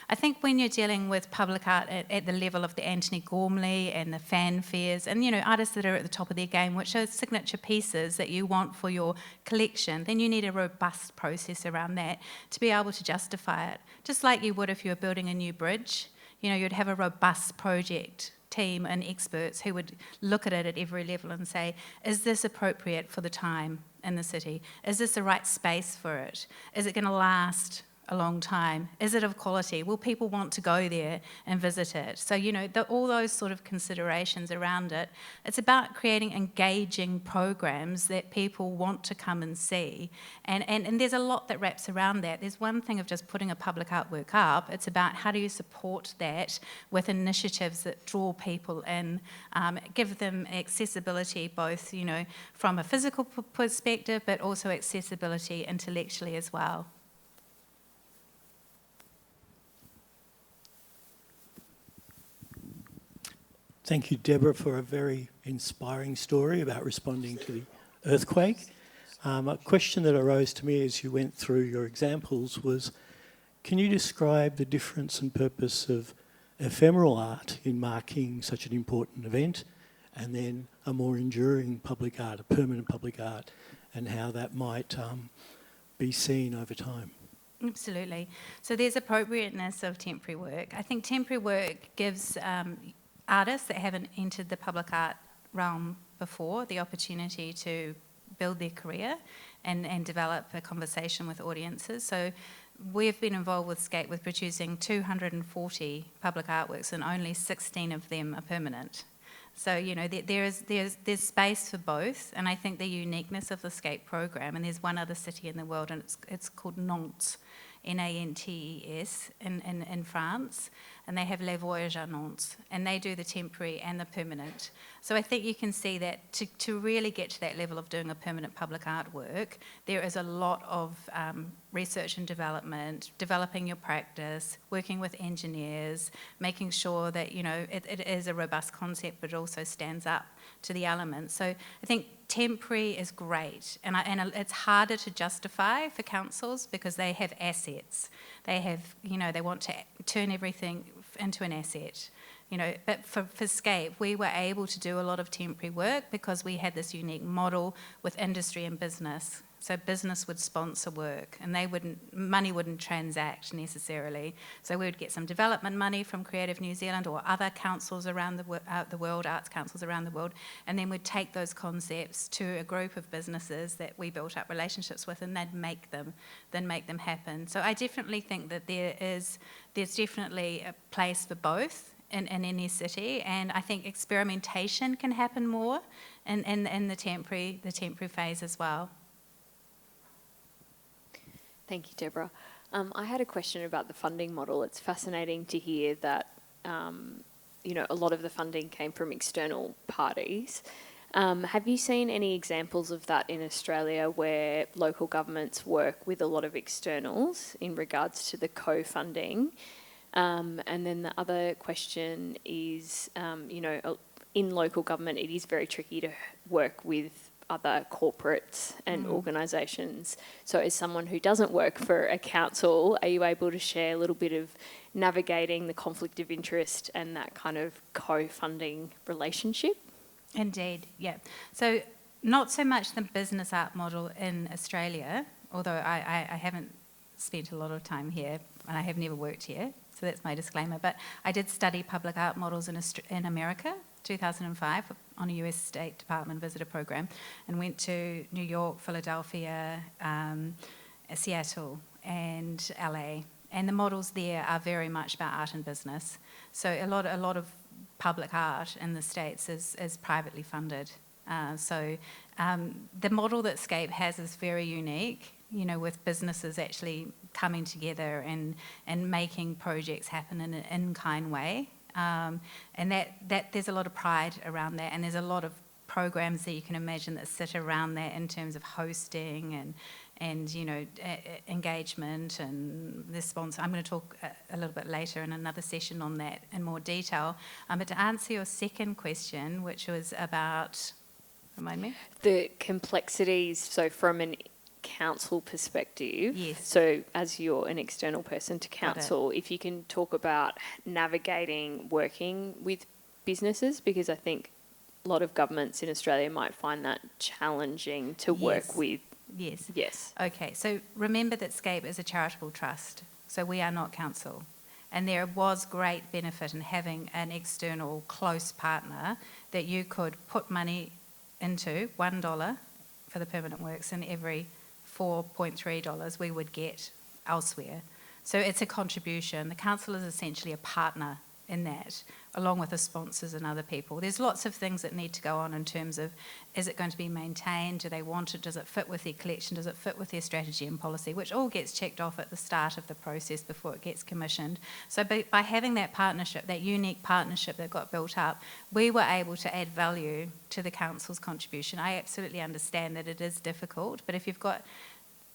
I think when you're dealing with public art at the level of the Anthony Gormley and the fanfares, and artists that are at the top of their game, which are signature pieces that you want for your collection, then you need a robust process around that to be able to justify it. Just like you would if you were building a new bridge, you'd have a robust project team and experts who would look at it at every level and say, is this appropriate for the time in the city? Is this the right space for it? Is it going to last a long time? Is it of quality? Will people want to go there and visit it? So, all those sort of considerations around it. It's about creating engaging programs that people want to come and see. And there's a lot that wraps around that. There's one thing of just putting a public artwork up. It's about how do you support that with initiatives that draw people in, give them accessibility both, from a physical perspective, but also accessibility intellectually as well. Thank you, Deborah, for a very inspiring story about responding to the earthquake. A question that arose to me as you went through your examples was, can you describe the difference and purpose of ephemeral art in marking such an important event, and then a more enduring public art, a permanent public art, and how that might be seen over time? Absolutely. So there's appropriateness of temporary work. I think temporary work gives artists that haven't entered the public art realm before the opportunity to build their career and develop a conversation with audiences. So we've been involved with Scape with producing 240 public artworks, and only 16 of them are permanent. So, you know, there's space for both, and I think the uniqueness of the Scape program, and there's one other city in the world, and it's called Nantes, Nantes in France, and they have Les Voyages à Nantes, and they do the temporary and the permanent. So I think you can see that to really get to that level of doing a permanent public artwork, there is a lot of research and development, developing your practice, working with engineers, making sure that, you know, it is a robust concept, but it also stands up to the elements. So I think temporary is great, and it's harder to justify for councils because they have assets. They have, you know, they want to turn everything into an asset. You know, but for Scape, we were able to do a lot of temporary work because we had this unique model with industry and business. So business would sponsor work, and money wouldn't transact necessarily. So we would get some development money from Creative New Zealand or other councils around the world, arts councils around the world, and then we'd take those concepts to a group of businesses that we built up relationships with, and they'd make them happen. So I definitely think that there's definitely a place for both in any city, and I think experimentation can happen more in the temporary phase as well. Thank you, Deborah. I had a question about the funding model. It's fascinating to hear that, you know, a lot of the funding came from external parties. Have you seen any examples of that in Australia where local governments work with a lot of externals in regards to the co-funding? And then the other question is, you know, in local government, it is very tricky to work with other corporates and organisations. So as someone who doesn't work for a council, are you able to share a little bit of navigating the conflict of interest and that kind of co-funding relationship? Indeed, yeah. So not so much the business art model in Australia, although I haven't spent a lot of time here and I have never worked here, so that's my disclaimer. But I did study public art models in America, 2005, on a US State Department visitor program, and went to New York, Philadelphia, Seattle, and LA. And the models there are very much about art and business. So a lot of public art in the States is privately funded. So the model that Scape has is very unique, you know, with businesses actually coming together and making projects happen in an in-kind way. And that there's a lot of pride around that, and there's a lot of programs that you can imagine that sit around that in terms of hosting and you know, engagement and the sponsor. I'm going to talk a little bit later in another session on that in more detail. But to answer your second question, which was about, remind me? The complexities, so from an council perspective, yes. So as you're an external person to council, if you can talk about navigating working with businesses, because I think a lot of governments in Australia might find that challenging to work with. Yes. Yes. Okay, so remember that Scape is a charitable trust, so we are not council. And there was great benefit in having an external close partner that you could put money into, $1 for the permanent works, and every $4.3 we would get elsewhere. So it's a contribution. The council is essentially a partner in that, along with the sponsors and other people. There's lots of things that need to go on in terms of, is it going to be maintained? Do they want it? Does it fit with their collection? Does it fit with their strategy and policy? Which all gets checked off at the start of the process before it gets commissioned. So by having that partnership, that unique partnership that got built up, we were able to add value to the council's contribution. I absolutely understand that it is difficult, but if you've got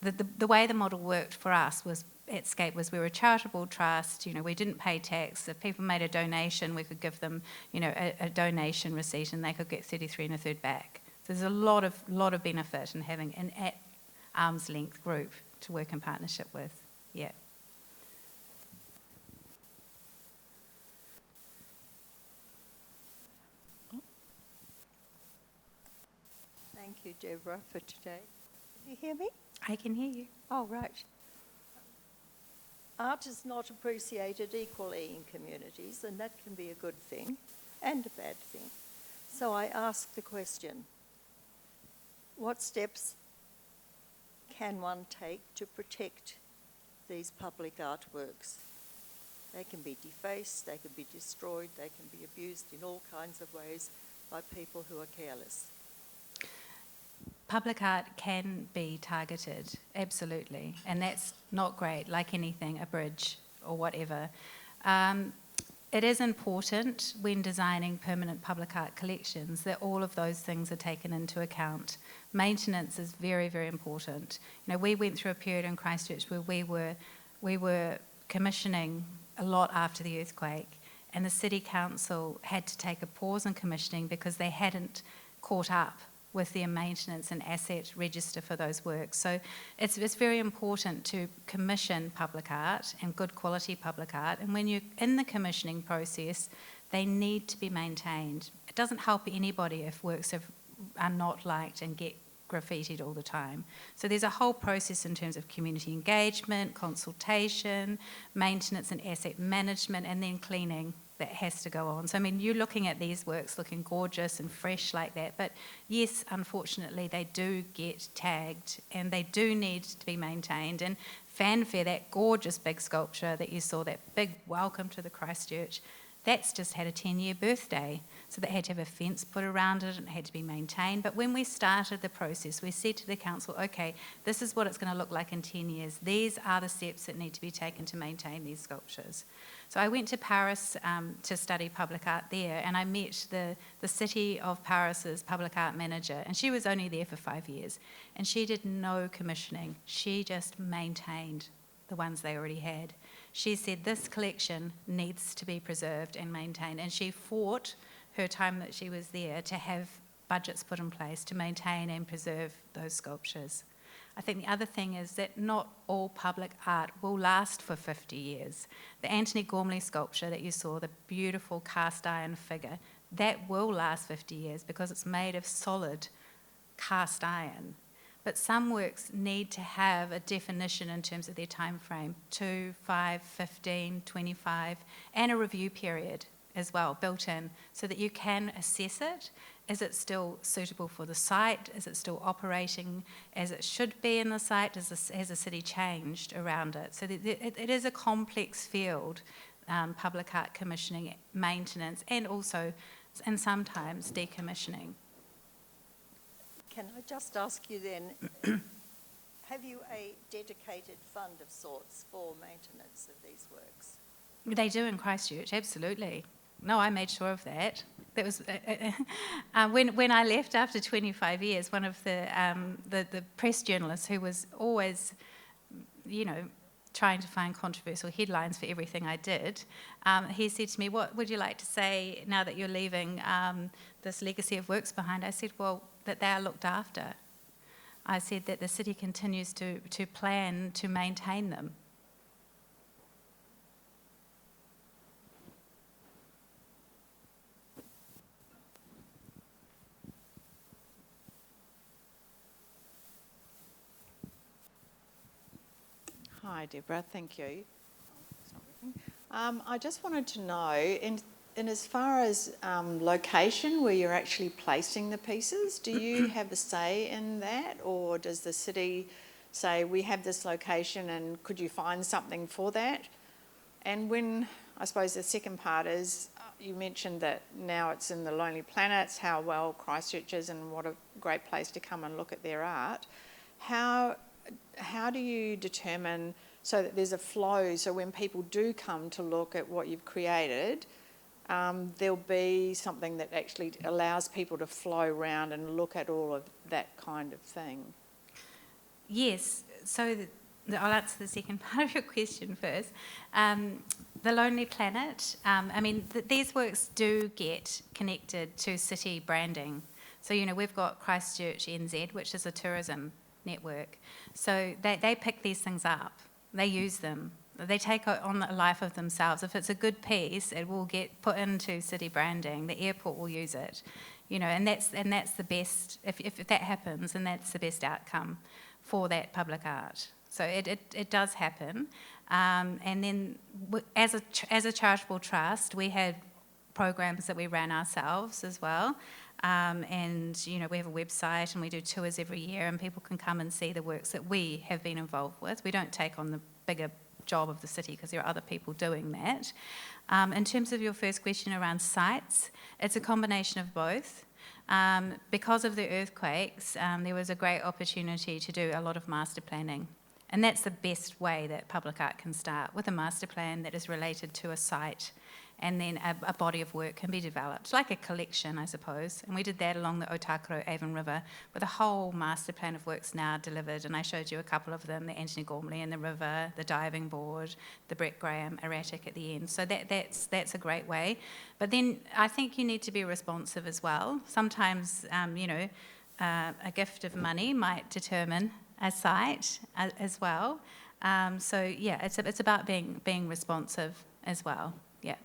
the way the model worked for us was at Scape was we were a charitable trust. We didn't pay tax. If people made a donation, we could give them, a donation receipt, and they could get 33 1/3 back. So there's a lot of benefit in having an at arm's length group to work in partnership with. Yeah. Thank you, Deborah, for today. Can you hear me? I can hear you. Oh, right. Art is not appreciated equally in communities, and that can be a good thing and a bad thing. So I ask the question, what steps can one take to protect these public artworks? They can be defaced, they can be destroyed, they can be abused in all kinds of ways by people who are careless. Public art can be targeted, absolutely, and that's not great, like anything, a bridge or whatever. It is important when designing permanent public art collections that all of those things are taken into account. Maintenance is very, very important. We went through a period in Christchurch where we were commissioning a lot after the earthquake, and the City Council had to take a pause in commissioning because they hadn't caught up with their maintenance and asset register for those works. So it's very important to commission public art and good quality public art, and when you're in the commissioning process, they need to be maintained. It doesn't help anybody if works are not liked and get graffitied all the time. So there's a whole process in terms of community engagement, consultation, maintenance and asset management, and then cleaning that has to go on. So, you're looking at these works looking gorgeous and fresh like that, but yes, unfortunately, they do get tagged and they do need to be maintained. And Fanfare, that gorgeous big sculpture that you saw, that big welcome to the Christchurch, that's just had a 10-year birthday. So they had to have a fence put around it and it had to be maintained. But when we started the process, we said to the council, okay, this is what it's going to look like in 10 years. These are the steps that need to be taken to maintain these sculptures. So I went to Paris to study public art there, and I met the City of Paris's public art manager, and she was only there for 5 years. And she did no commissioning. She just maintained the ones they already had. She said this collection needs to be preserved and maintained, and she fought her time that she was there to have budgets put in place to maintain and preserve those sculptures. I think the other thing is that not all public art will last for 50 years. The Anthony Gormley sculpture that you saw, the beautiful cast iron figure, that will last 50 years because it's made of solid cast iron. But some works need to have a definition in terms of their time frame, 2, 5, 15, 25, and a review period as well built in so that you can assess it. Is it still suitable for the site? Is it still operating as it should be in the site? Has the city changed around it? So it is a complex field, public art commissioning, maintenance, and also, and sometimes decommissioning. Can I just ask you then, have you a dedicated fund of sorts for maintenance of these works? They do in Christchurch, absolutely. No, I made sure of that. That was when I left after 25 years. One of the press journalists who was always, trying to find controversial headlines for everything I did, he said to me, "What would you like to say now that you're leaving this legacy of works behind?" I said, "Well, that they are looked after." I said that the city continues to plan to maintain them. Hi, Deborah. Thank you. It's not working. I just wanted to know, in as far as location, where you're actually placing the pieces, do you have a say in that, or does the city say, we have this location and could you find something for that? And I suppose the second part is, you mentioned that now it's in the Lonely Planets, how well Christchurch is and what a great place to come and look at their art. How do you determine so that there's a flow, so when people do come to look at what you've created, there'll be something that actually allows people to flow around and look at all of that kind of thing? Yes. I'll answer the second part of your question first. The Lonely Planet, these works do get connected to city branding. So, we've got Christchurch NZ, which is a tourism network. So they pick these things up, they use them, they take on a life of themselves. If it's a good piece, it will get put into city branding. The airport will use it, and that's the best. If that happens, and that's the best outcome for that public art. So it does happen. And then as a charitable trust, we had programs that we ran ourselves as well. And we have a website and we do tours every year, and people can come and see the works that we have been involved with. We don't take on the bigger job of the city because there are other people doing that. In terms of your first question around sites, it's a combination of both. Because of the earthquakes, there was a great opportunity to do a lot of master planning. And that's the best way that public art can start, with a master plan that is related to a site, and then a body of work can be developed, like a collection, I suppose. And we did that along the Otakaro Avon River, with a whole master plan of works now delivered. And I showed you a couple of them, the Anthony Gormley and the river, the diving board, the Brett Graham erratic at the end. So that's a great way. But then I think you need to be responsive as well. Sometimes, a gift of money might determine a site as well. It's about being responsive as well. Yeah.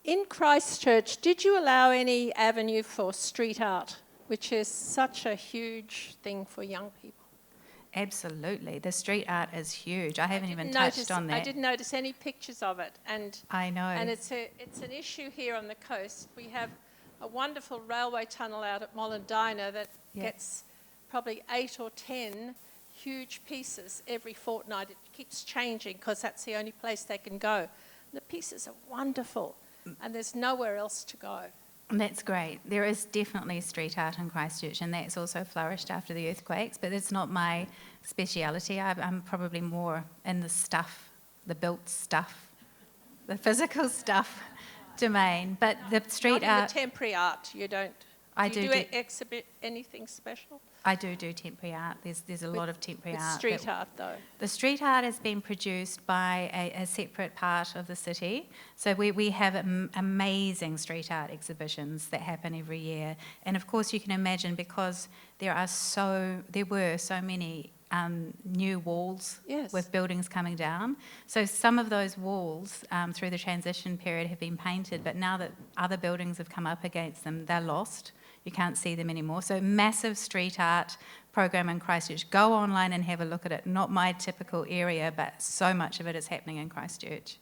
In Christchurch, did you allow any avenue for street art, which is such a huge thing for young people? Absolutely. The street art is huge. I haven't even touched on that. I didn't notice any pictures of it. And I know. And it's an issue here on the coast. We have a wonderful railway tunnel out at Molondina that gets probably 8 or 10 huge pieces every fortnight. It keeps changing because that's the only place they can go. And the pieces are wonderful, and there's nowhere else to go. That's great. There is definitely street art in Christchurch, and that's also flourished after the earthquakes, but it's not my speciality. I'm probably more in the stuff, the built stuff, the physical stuff domain. But the street not art... in the temporary art, you don't... Do you exhibit anything special? I do temporary art. There's a lot of temporary art. Street art, though? The street art has been produced by a separate part of the city. So we have amazing street art exhibitions that happen every year. And of course you can imagine, because there were so many new walls with buildings coming down. So some of those walls through the transition period have been painted, but now that other buildings have come up against them, they're lost. You can't see them anymore. So massive street art program in Christchurch. Go online and have a look at it. Not my typical area, but so much of it is happening in Christchurch.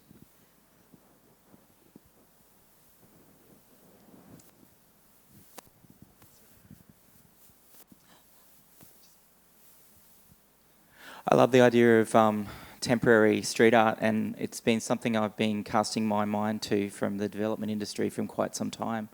I love the idea of temporary street art, and it's been something I've been casting my mind to from the development industry from quite some time.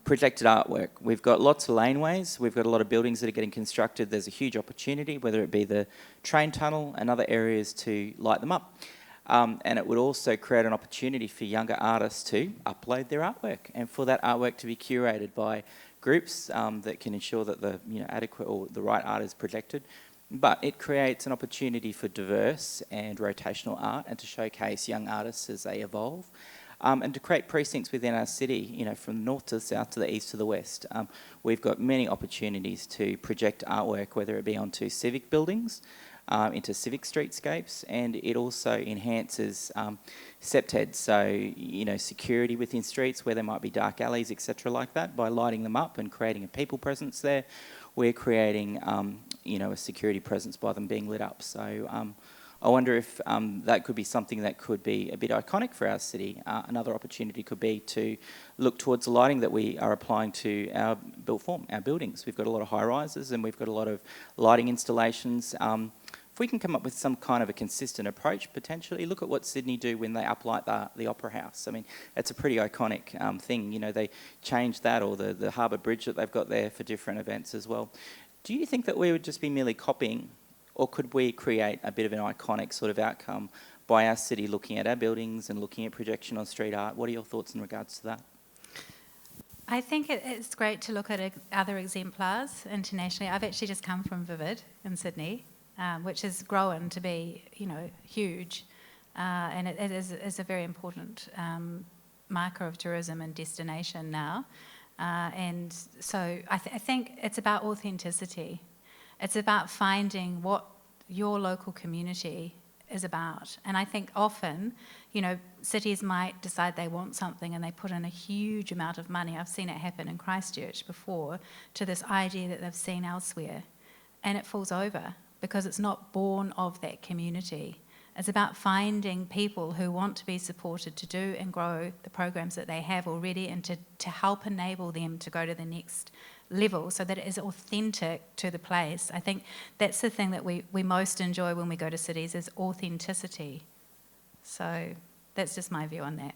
Projected artwork. We've got lots of laneways, we've got a lot of buildings that are getting constructed. There's a huge opportunity, whether it be the train tunnel and other areas, to light them up. And it would also create an opportunity for younger artists to upload their artwork, and for that artwork to be curated by groups that can ensure that the adequate or the right art is projected. But it creates an opportunity for diverse and rotational art, and to showcase young artists as they evolve. And to create precincts within our city, from north to the south to the east to the west. We've got many opportunities to project artwork, whether it be onto civic buildings, into civic streetscapes, and it also enhances SEPTED, so security within streets where there might be dark alleys, etc. like that. By lighting them up and creating a people presence there, we're creating a security presence by them being lit up. So I wonder if that could be something that could be a bit iconic for our city. Another opportunity could be to look towards the lighting that we are applying to our built form, our buildings. We've got a lot of high-rises and we've got a lot of lighting installations. If we can come up with some kind of a consistent approach, potentially, look at what Sydney do when they uplight the Opera House. I mean, it's a pretty iconic thing. They changed that, or the Harbour Bridge that they've got there for different events as well. Do you think that we would just be merely copying, or could we create a bit of an iconic sort of outcome by our city looking at our buildings and looking at projection on street art? What are your thoughts in regards to that? I think it's great to look at other exemplars internationally. I've actually just come from Vivid in Sydney, which has grown to be, huge, and it is a very important marker of tourism and destination now. And so I think it's about authenticity. It's about finding what your local community is about. And I think often, cities might decide they want something and they put in a huge amount of money. I've seen it happen in Christchurch before, to this idea that they've seen elsewhere. And it falls over because it's not born of that community. It's about finding people who want to be supported to do and grow the programs that they have already, and to help enable them to go to the next level so that it is authentic to the place. I think that's the thing that we most enjoy when we go to cities, is authenticity. So that's just my view on that.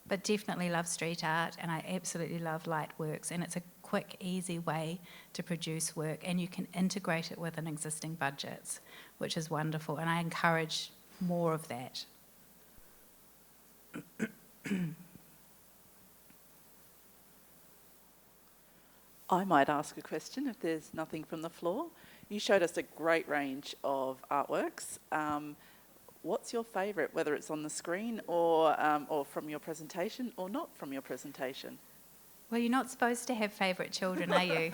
But definitely love street art, and I absolutely love Lightworks, and it's a quick, easy way to produce work, and you can integrate it within existing budgets, which is wonderful, and I encourage more of that. I might ask a question if there's nothing from the floor. You showed us a great range of artworks. What's your favourite, whether it's on the screen or from your presentation or not from your presentation? Well, you're not supposed to have favourite children, are you?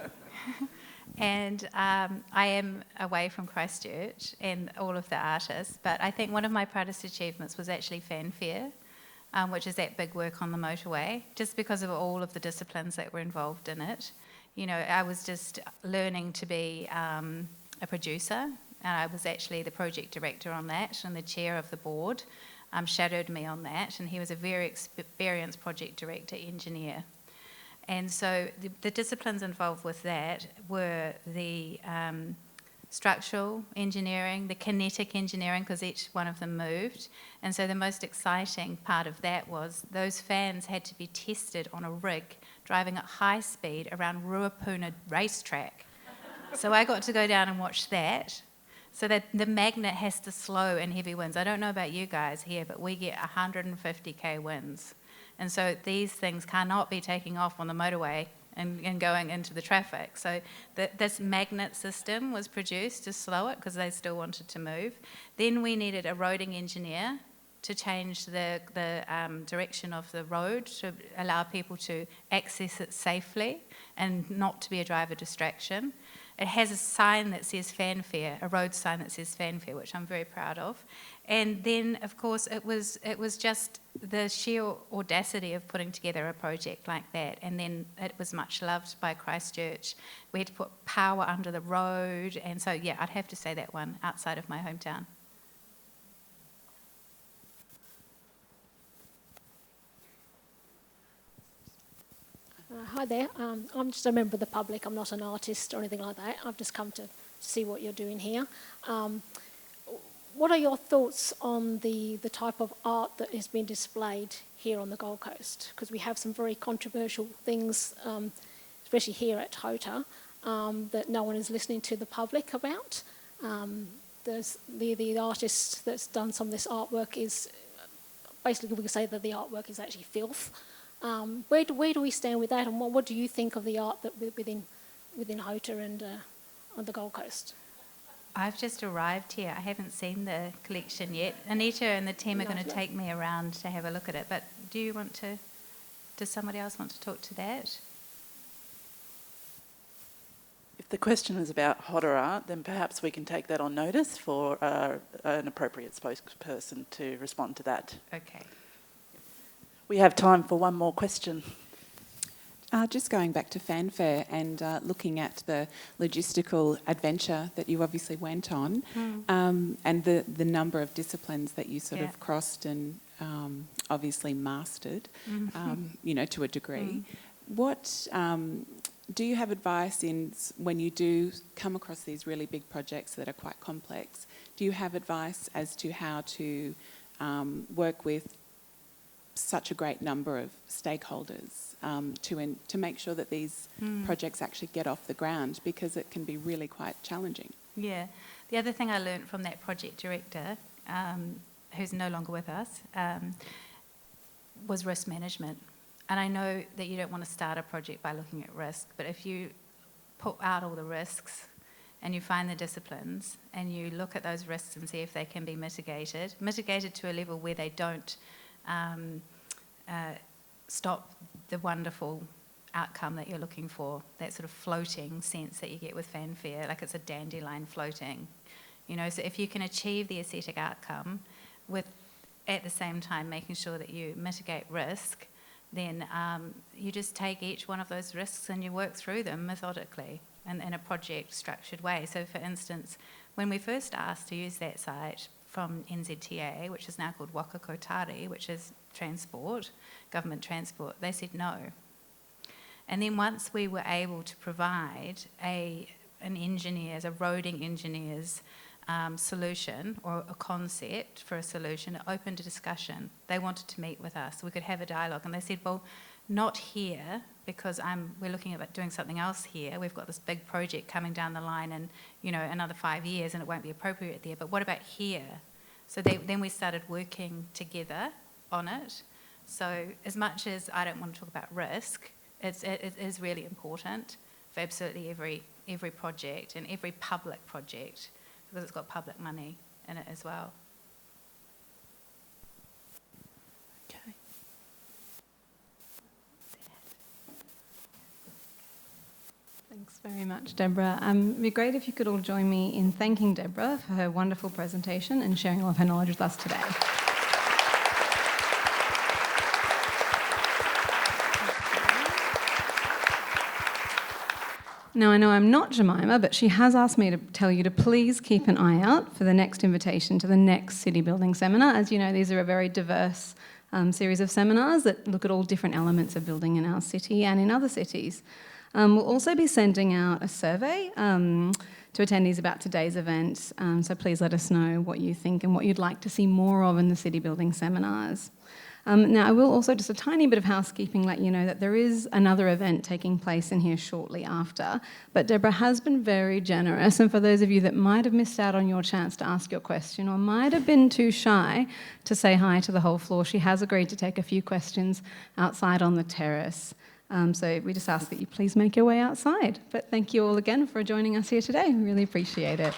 And I am away from Christchurch and all of the artists, but I think one of my proudest achievements was actually Fanfare, which is that big work on the motorway, just because of all of the disciplines that were involved in it. I was just learning to be a producer, and I was actually the project director on that, and the chair of the board shadowed me on that, and he was a very experienced project director engineer. And so the disciplines involved with that were the structural engineering, the kinetic engineering, because each one of them moved. And so the most exciting part of that was those fans had to be tested on a rig driving at high speed around Ruapuna racetrack. So I got to go down and watch that. So that the magnet has to slow in heavy winds. I don't know about you guys here, but we get 150k winds. And so these things cannot be taking off on the motorway and going into the traffic. So this magnet system was produced to slow it because they still wanted to move. Then we needed a roading engineer to change the direction of the road to allow people to access it safely and not to be a driver distraction. It has a sign that says Fanfare, a road sign that says Fanfare, which I'm very proud of. And then, of course, it was just the sheer audacity of putting together a project like that. And then it was much loved by Christchurch. We had to put power under the road. And so, yeah, I'd have to say that one outside of my hometown. Hi there. I'm just a member of the public. I'm not an artist or anything like that. I've just come to see what you're doing here. What are your thoughts on the type of art that is being displayed here on the Gold Coast? Because we have some very controversial things, especially here at HOTA, that no one is listening to the public about. There's the artist that's done some of this artwork is, basically we can say that the artwork is actually filth. Where do we stand with that, and what do you think of the art that within HOTA and on the Gold Coast? I've just arrived here. I haven't seen the collection yet. Anita and the team are going to take me around to have a look at it. But does somebody else want to talk to that? If the question is about HOTA art, then perhaps we can take that on notice for an appropriate spokesperson to respond to that. Okay. We have time for one more question. Just going back to Fanfare and looking at the logistical adventure that you obviously went on, and the number of disciplines that you sort of crossed and obviously mastered, to a degree. What do you have advice in when you do come across these really big projects that are quite complex? Do you have advice as to how to work with such a great number of stakeholders to make sure that these projects actually get off the ground, because it can be really quite challenging? Yeah. The other thing I learned from that project director, who's no longer with us, was risk management. and I know that you don't want to start a project by looking at risk, but if you put out all the risks and you find the disciplines and you look at those risks and see if they can be mitigated to a level where they don't stop the wonderful outcome that you're looking for, that sort of floating sense that you get with fanfare, like it's a dandelion floating. You know, so if you can achieve the aesthetic outcome with, at the same time, making sure that you mitigate risk, then you just take each one of those risks and you work through them methodically and in a project structured way. So for instance, when we first asked to use that site from NZTA, which is now called Waka Kotāri, which is transport, government transport, they said no. And then once we were able to provide a roading engineer's solution or a concept for a solution, it opened a discussion. They wanted to meet with us. We could have a dialogue. And they said, well, not here, because we're looking at doing something else here. We've got this big project coming down the line in, you know, another 5 years, and it won't be appropriate there. But what about here? So then we started working together on it. So as much as I don't want to talk about risk, it is really important for absolutely every project and every public project, because it's got public money in it as well. Okay. Thanks very much, Deborah. It'd be great if you could all join me in thanking Deborah for her wonderful presentation and sharing all of her knowledge with us today. Now, I know I'm not Jemima, but she has asked me to tell you to please keep an eye out for the next invitation to the next City Building Seminar. As you know, these are a very diverse series of seminars that look at all different elements of building in our city and in other cities. We'll also be sending out a survey to attendees about today's event, so please let us know what you think and what you'd like to see more of in the City Building Seminars. Now, I will also, just a tiny bit of housekeeping, let you know that there is another event taking place in here shortly after, but Deborah has been very generous, and for those of you that might have missed out on your chance to ask your question or might have been too shy to say hi to the whole floor, she has agreed to take a few questions outside on the terrace. So we just ask that you please make your way outside. But thank you all again for joining us here today. We really appreciate it.